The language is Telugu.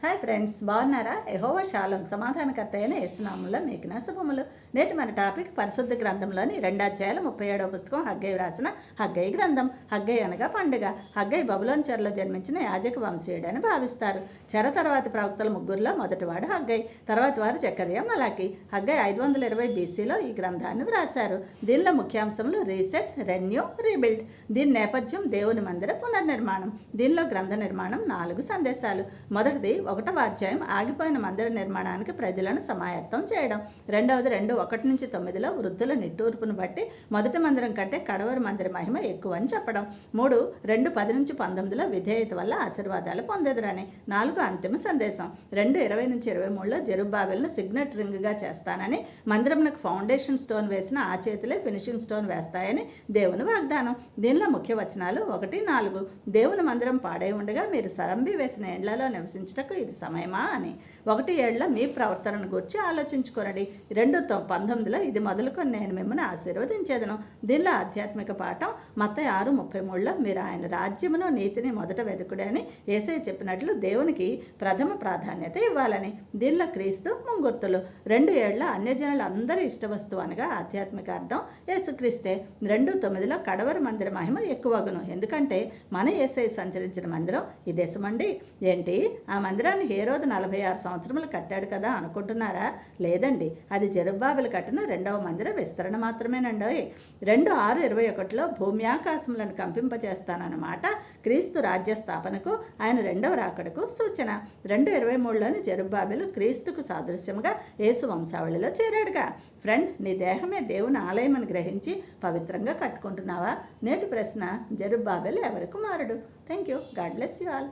హాయ్ ఫ్రెండ్స్, బాగున్నారా? యెహోవా షాలోమ్ సమాధానకర్త అయిన యేసు నామములో మీకు నా శుభములు. నేటి మన టాపిక్ పరిశుద్ధ గ్రంథంలోని 2 అధ్యాయాల 37వ పుస్తకం హగ్గయి వ్రాసిన హగ్గయి గ్రంథం. హగ్గయి అనగా పండుగ. హగ్గయి బబులోను చెరలో జన్మించిన యాజక వంశీయుడని భావిస్తారు. చెర తర్వాతి ప్రవక్తల ముగ్గురులో మొదటివాడు హగ్గయి, తర్వాత వారు జకర్యా, మలాకి. హగ్గయి 520 BCలో ఈ గ్రంథాన్ని వ్రాశారు. దీనిలో ముఖ్యాంశములు రీసెట్, రెన్యూ, రీబిల్డ్. దీని నేపథ్యం దేవుని మందిర పునర్నిర్మాణం. దీనిలో గ్రంథ నిర్మాణం 4 సందేశాలు. మొదటిది 1వ అధ్యాయం ఆగిపోయిన మందిర నిర్మాణానికి ప్రజలను సమాయత్తం చేయడం. రెండవది 2:1-9లో వృద్ధుల నిట్టూర్పును బట్టి మొదటి మందిరం కంటే కడవరి మందిర మహిమ ఎక్కువ అని చెప్పడం. 2:10-19లో విధేయత వల్ల ఆశీర్వాదాలు పొందెదరని. 4 అంతిమ సందేశం. 2:20-23లో జెరుబ్బాబెలును సిగ్నెట్ రింగ్గా చేస్తానని, మందిరంకు ఫౌండేషన్ స్టోన్ వేసిన ఆ చేతులే ఫినిషింగ్ స్టోన్ వేస్తాయని దేవుని వాగ్దానం. దీనిలో ముఖ్య వచనాలు 1-4. దేవుని మందిరం పాడై ఉండగా మీరు సరంబి వేసిన ఎండ్లలో నివసించుటకు ఇది సమయమా అని. 1:7లో మీ ప్రవర్తనను గురించి ఆలోచించుకోనండి. 2:19లో ఇది మొదలుకొని నేను మిమ్మల్ని ఆశీర్వదించేదను. దీనిలో ఆధ్యాత్మిక పాఠం. మత్తయి 6:33లో మీరు ఆయన రాజ్యమును నీతిని మొదట వెతుకుడే అని యేసయ్య చెప్పినట్లు దేవునికి ప్రథమ ప్రాధాన్యత ఇవ్వాలని. దీనిలో క్రీస్తు ముంగుర్తులు. 2:7లో అన్యజనులు అందరి ఇష్ట వస్తువు అనగా ఆధ్యాత్మిక అర్థం యేసుక్రీస్తే. 2:9లో కడవరి మందిర మహిమ ఎక్కువగును, ఎందుకంటే మన యేసయ్య సంచరించిన మందిరం ఈ దేశమండి. ఏంటి, ఆ మందిరాన్ని హేరోదు 46 సంవత్సరములు కట్టాడు కదా అనుకుంటున్నారా? లేదండి, అది జెరుబ్బాబెలు కట్టిన 2వ మందిర విస్తరణ మాత్రమేనండి. 2:6-21లో భూమి ఆకాశములను కంపింపచేస్తానన్నమాట క్రీస్తు రాజ్య స్థాపనకు, ఆయన 2వ రాకడకు సూచన. 2:23లోని జెరుబ్బాబెలు క్రీస్తుకు సాదృశ్యంగా యేసు వంశావళిలో చేరాడుగా. ఫ్రెండ్, నీ దేహమే దేవుని ఆలయమని గ్రహించి పవిత్రంగా కట్టుకుంటున్నావా? నేటి ప్రశ్న, జెరుబ్బాబెలు ఎవరి కుమారుడు? Thank you. God bless you all.